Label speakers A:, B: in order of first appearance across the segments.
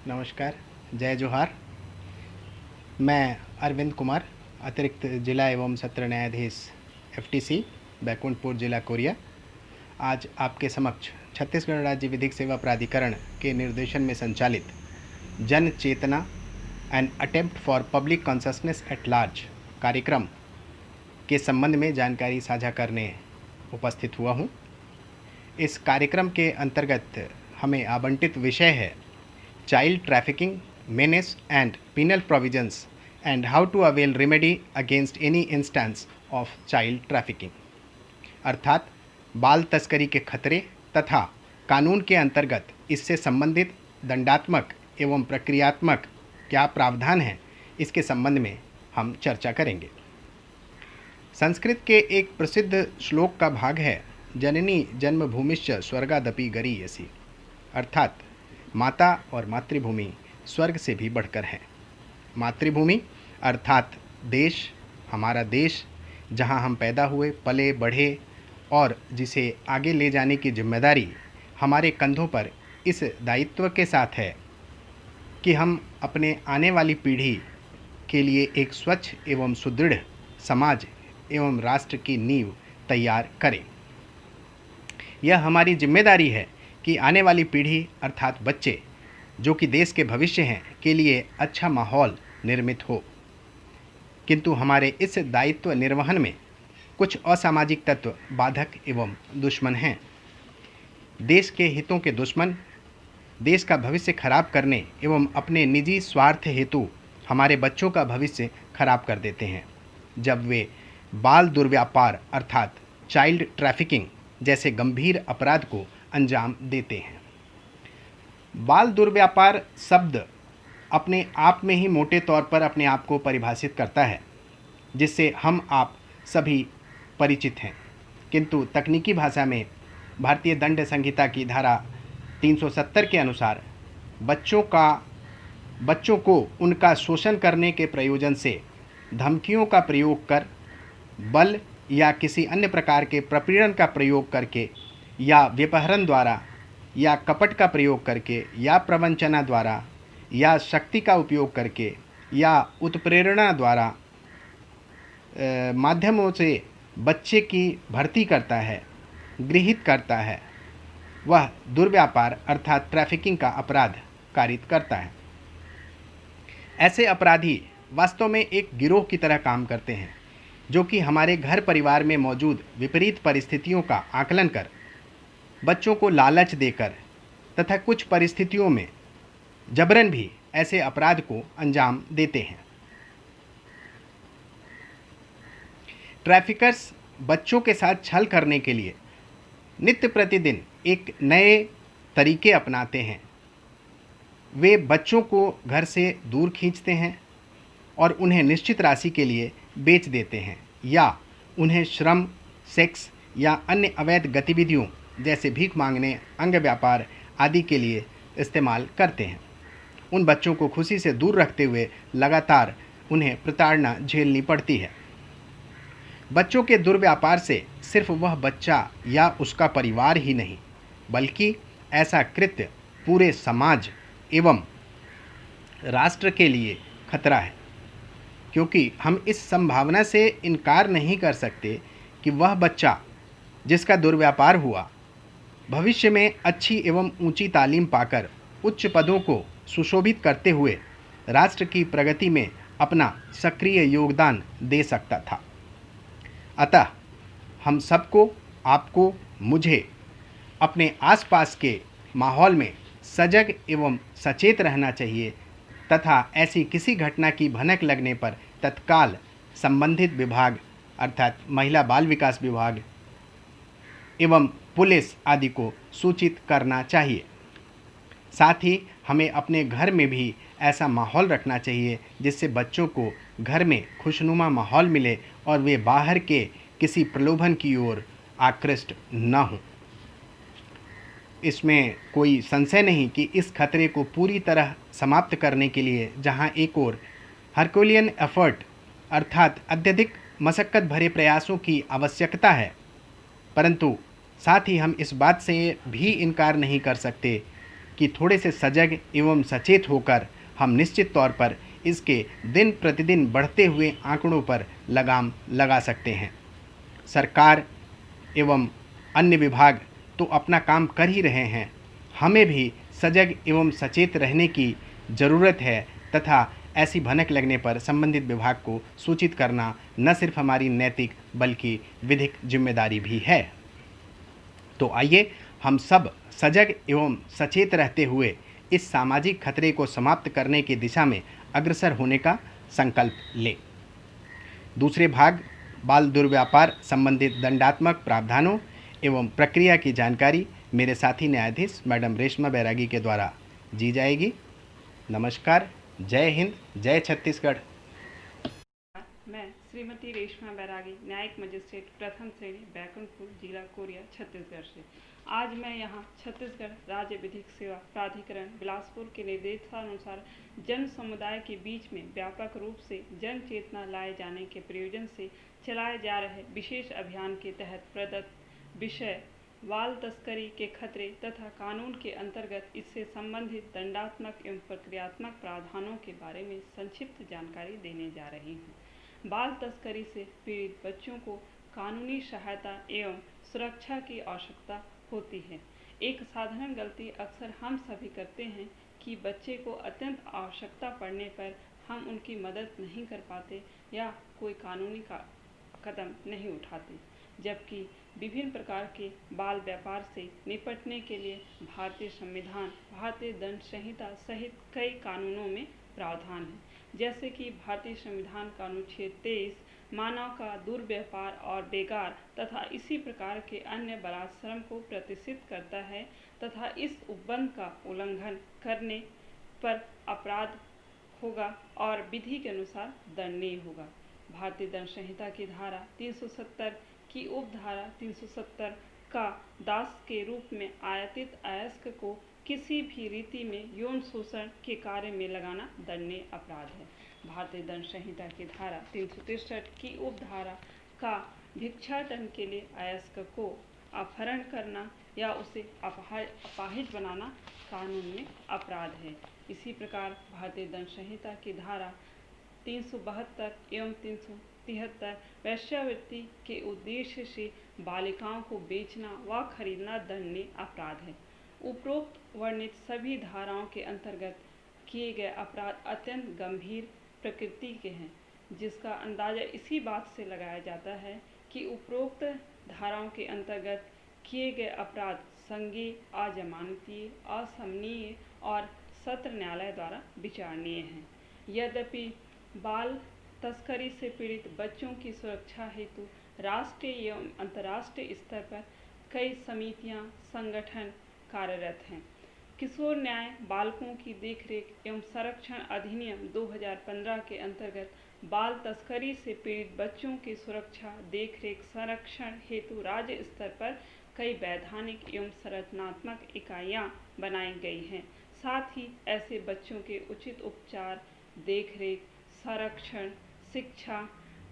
A: नमस्कार, जय जोहार। मैं अरविंद कुमार, अतिरिक्त जिला एवं सत्र न्यायाधीश एफटीसी, बैकुंठपुर जिला कोरिया। आज आपके समक्ष छत्तीसगढ़ राज्य विधिक सेवा प्राधिकरण के निर्देशन में संचालित जन चेतना and attempt for public consciousness at large कार्यक्रम के संबंध में जानकारी साझा करने उपस्थित हुआ हूँ। इस कार्यक्रम के अंतर्गत हमें आवंटित विषय है child trafficking, menace and penal provisions and how to avail remedy against any instance of child trafficking, अर्थात बाल तस्करी के खतरे तथा कानून के अंतर्गत इससे संबंधित दंडात्मक एवं प्रक्रियात्मक क्या प्रावधान है, इसके संबंध में हम चर्चा करेंगे। संस्कृत के एक प्रसिद्ध श्लोक का भाग है जननी जन्मभूमिश्च स्वर्गादपि गरीयसी, अर्थात माता और मातृभूमि स्वर्ग से भी बढ़कर है। मातृभूमि अर्थात देश, हमारा देश, जहां हम पैदा हुए, पले बढ़े और जिसे आगे ले जाने की जिम्मेदारी हमारे कंधों पर इस दायित्व के साथ है कि हम अपने आने वाली पीढ़ी के लिए एक स्वच्छ एवं सुदृढ़ समाज एवं राष्ट्र की नींव तैयार करें। यह हमारी जिम्मेदारी है कि आने वाली पीढ़ी अर्थात बच्चे, जो कि देश के भविष्य हैं, के लिए अच्छा माहौल निर्मित हो। किंतु हमारे इस दायित्व निर्वहन में कुछ असामाजिक तत्व बाधक एवं दुश्मन हैं। देश के हितों के दुश्मन देश का भविष्य खराब करने एवं अपने निजी स्वार्थ हेतु हमारे बच्चों का भविष्य खराब कर देते हैं जब वे बाल दुर्व्यापार अर्थात चाइल्ड ट्रैफिकिंग जैसे गंभीर अपराध को अंजाम देते हैं। बाल दुर्व्यापार शब्द अपने आप में ही मोटे तौर पर अपने आप को परिभाषित करता है, जिससे हम आप सभी परिचित हैं। किंतु तकनीकी भाषा में भारतीय दंड संहिता की धारा 370 के अनुसार बच्चों को उनका शोषण करने के प्रयोजन से धमकियों का प्रयोग कर, बल या किसी अन्य प्रकार के प्रपीड़न का प्रयोग करके या व्यपहरण द्वारा या कपट का प्रयोग करके या प्रवंचना द्वारा या शक्ति का उपयोग करके या उत्प्रेरणा द्वारा माध्यमों से बच्चे की भर्ती करता है, गृहीत करता है, वह दुर्व्यापार अर्थात ट्रैफिकिंग का अपराध कारित करता है। ऐसे अपराधी वास्तव में एक गिरोह की तरह काम करते हैं, जो कि हमारे घर परिवार में मौजूद विपरीत परिस्थितियों का आकलन कर बच्चों को लालच देकर तथा कुछ परिस्थितियों में जबरन भी ऐसे अपराध को अंजाम देते हैं। ट्रैफिकर्स बच्चों के साथ छल करने के लिए नित्य प्रतिदिन एक नए तरीके अपनाते हैं। वे बच्चों को घर से दूर खींचते हैं और उन्हें निश्चित राशि के लिए बेच देते हैं या उन्हें श्रम, सेक्स या अन्य अवैध गतिविधियों जैसे भीख मांगने, अंग व्यापार आदि के लिए इस्तेमाल करते हैं। उन बच्चों को खुशी से दूर रखते हुए लगातार उन्हें प्रताड़ना झेलनी पड़ती है। बच्चों के दुर्व्यापार से सिर्फ वह बच्चा या उसका परिवार ही नहीं, बल्कि ऐसा कृत्य पूरे समाज एवं राष्ट्र के लिए खतरा है, क्योंकि हम इस संभावना से इनकार नहीं कर सकते कि वह बच्चा जिसका दुर्व्यापार हुआ भविष्य में अच्छी एवं ऊंची तालीम पाकर उच्च पदों को सुशोभित करते हुए राष्ट्र की प्रगति में अपना सक्रिय योगदान दे सकता था। अतः हम सबको, आपको, मुझे अपने आसपास के माहौल में सजग एवं सचेत रहना चाहिए तथा ऐसी किसी घटना की भनक लगने पर तत्काल संबंधित विभाग अर्थात महिला बाल विकास विभाग एवं पुलिस आदि को सूचित करना चाहिए। साथ ही हमें अपने घर में भी ऐसा माहौल रखना चाहिए जिससे बच्चों को घर में खुशनुमा माहौल मिले और वे बाहर के किसी प्रलोभन की ओर आकृष्ट न हों। इसमें कोई संशय नहीं कि इस खतरे को पूरी तरह समाप्त करने के लिए जहां एक ओर हरकुलियन एफर्ट अर्थात अत्यधिक मशक्क़त भरे प्रयासों की आवश्यकता है, परंतु साथ ही हम इस बात से भी इनकार नहीं कर सकते कि थोड़े से सजग एवं सचेत होकर हम निश्चित तौर पर इसके दिन प्रतिदिन बढ़ते हुए आंकड़ों पर लगाम लगा सकते हैं। सरकार एवं अन्य विभाग तो अपना काम कर ही रहे हैं, हमें भी सजग एवं सचेत रहने की ज़रूरत है तथा ऐसी भनक लगने पर संबंधित विभाग को सूचित करना न सिर्फ हमारी नैतिक बल्कि विधिक जिम्मेदारी भी है। तो आइए हम सब सजग एवं सचेत रहते हुए इस सामाजिक खतरे को समाप्त करने की दिशा में अग्रसर होने का संकल्प लें। दूसरे भाग बाल दुर्व्यापार संबंधित दंडात्मक प्रावधानों एवं प्रक्रिया की जानकारी मेरे साथी न्यायाधीश मैडम रेशमा बैरागी के द्वारा दी जाएगी। नमस्कार, जय हिंद, जय छत्तीसगढ़।
B: मैं श्रीमती रेशमा बैरागी, न्यायिक मजिस्ट्रेट प्रथम श्रेणी, बैकुंठपुर, जिला कोरिया, छत्तीसगढ़ से आज मैं यहाँ छत्तीसगढ़ राज्य विधिक सेवा प्राधिकरण बिलासपुर के निर्देशानुसार जन समुदाय के बीच में व्यापक रूप से जन चेतना लाए जाने के प्रयोजन से चलाए जा रहे विशेष अभियान के तहत प्रदत्त विषय बाल तस्करी के खतरे तथा कानून के अंतर्गत इससे संबंधित दंडात्मक एवं प्रक्रियात्मक प्रावधानों के बारे में संक्षिप्त जानकारी देने जा रही हूँ। बाल तस्करी से पीड़ित बच्चों को कानूनी सहायता एवं सुरक्षा की आवश्यकता होती है। एक साधारण गलती अक्सर हम सभी करते हैं कि बच्चे को अत्यंत आवश्यकता पड़ने पर हम उनकी मदद नहीं कर पाते या कोई कानूनी कदम नहीं उठाते, जबकि विभिन्न प्रकार के बाल व्यापार से निपटने के लिए भारतीय संविधान, भारतीय दंड संहिता सहित कई कानूनों में प्रावधान है। जैसे कि भारतीय संविधान का अनुच्छेद 23 मानव का दुर्व्यापार और बेगार तथा इसी प्रकार के अन्य बलात्श्रम को प्रतिष्ठित करता है तथा इस उपबंध का उल्लंघन करने पर अपराध होगा और विधि के अनुसार दंडनीय होगा। भारतीय दंड संहिता की धारा 370 की उपधारा 370 का दास के रूप में आयातित अयस्क को किसी भी रीति में यौन शोषण के कार्य में लगाना दंडनीय अपराध है। भारतीय दंड संहिता की धारा 363 की उपधारा का भिक्षाटन के लिए अयस्क को अपहरण करना या उसे अपाहिज बनाना कानून में अपराध है। इसी प्रकार भारतीय दंड संहिता की धारा 372 एवं 373 वेश्यावृत्ति के उद्देश्य से बालिकाओं को बेचना व खरीदना दंडनीय अपराध है। उपरोक्त वर्णित सभी धाराओं के अंतर्गत किए गए अपराध अत्यंत गंभीर प्रकृति के हैं, जिसका अंदाजा इसी बात से लगाया जाता है कि उपरोक्त धाराओं के अंतर्गत किए गए अपराध संज्ञेय, अजमानतीय, असमनीय और सत्र न्यायालय द्वारा विचारणीय हैं। यद्यपि बाल तस्करी से पीड़ित बच्चों की सुरक्षा हेतु राष्ट्रीय एवं अंतर्राष्ट्रीय स्तर पर कई समितियां, संगठन कार्यरत हैं। किशोर न्याय बालकों की देखरेख एवं संरक्षण अधिनियम 2015 के अंतर्गत बाल तस्करी से पीड़ित बच्चों की सुरक्षा, देखरेख, संरक्षण हेतु राज्य स्तर पर कई वैधानिक एवं संरचनात्मक इकाइयां बनाई गई हैं। साथ ही ऐसे बच्चों के उचित उपचार, देखरेख, संरक्षण, शिक्षा,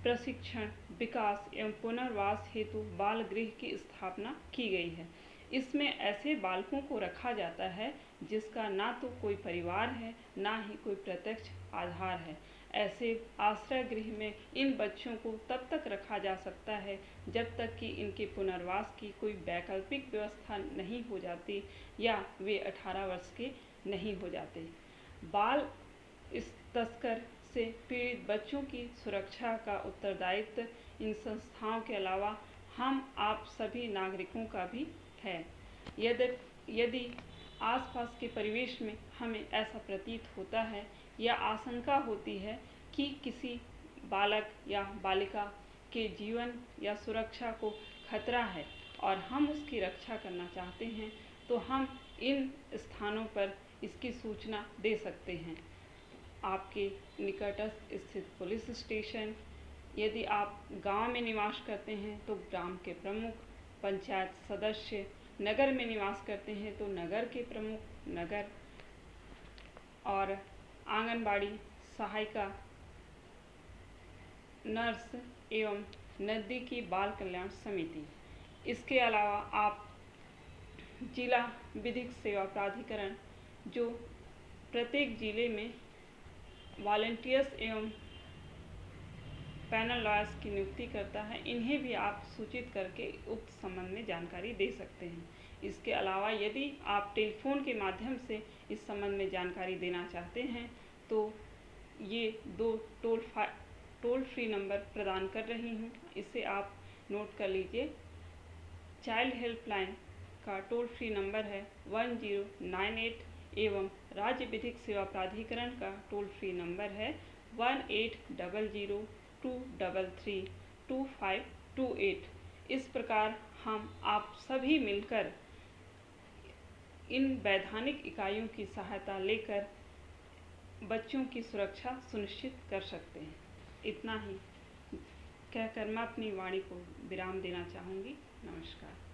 B: प्रशिक्षण, विकास एवं पुनर्वास हेतु बाल गृह की स्थापना की गई है। इसमें ऐसे बालकों को रखा जाता है जिसका ना तो कोई परिवार है, ना ही कोई प्रत्यक्ष आधार है। ऐसे आश्रय गृह में इन बच्चों को तब तक रखा जा सकता है जब तक कि इनके पुनर्वास की कोई वैकल्पिक व्यवस्था नहीं हो जाती या वे 18 वर्ष के नहीं हो जाते। बाल तस्कर से पीड़ित बच्चों की सुरक्षा का उत्तरदायित्व इन संस्थाओं के अलावा हम आप सभी नागरिकों का भी है। यदि आसपास के परिवेश में हमें ऐसा प्रतीत होता है या आशंका होती है कि किसी बालक या बालिका के जीवन या सुरक्षा को खतरा है और हम उसकी रक्षा करना चाहते हैं, तो हम इन स्थानों पर इसकी सूचना दे सकते हैं। आपके निकटस्थ स्थित पुलिस स्टेशन, यदि आप गांव में निवास करते हैं तो ग्राम के प्रमुख, पंचायत सदस्य, नगर में निवास करते हैं तो नगर के प्रमुख, नगर और आंगनबाड़ी सहायिका, नर्स एवं नज़दीकी बाल कल्याण समिति। इसके अलावा आप जिला विधिक सेवा प्राधिकरण जो प्रत्येक जिले में वॉलंटियर्स एवं पैनल लॉयर्स की नियुक्ति करता है, इन्हें भी आप सूचित करके उक्त संबंध में जानकारी दे सकते हैं। इसके अलावा यदि आप टेलीफोन के माध्यम से इस संबंध में जानकारी देना चाहते हैं तो ये 2 टोल फ्री नंबर प्रदान कर रही हूँ, इसे आप नोट कर लीजिए। चाइल्ड हेल्पलाइन का टोल फ्री नंबर है 1098 एवं राज्य विधिक सेवा प्राधिकरण का टोल फ्री नंबर है 1800-233-2528। इस प्रकार हम आप सभी मिलकर इन वैधानिक इकाइयों की सहायता लेकर बच्चों की सुरक्षा सुनिश्चित कर सकते हैं। इतना ही कहकर मैं अपनी वाणी को विराम देना चाहूँगी। नमस्कार।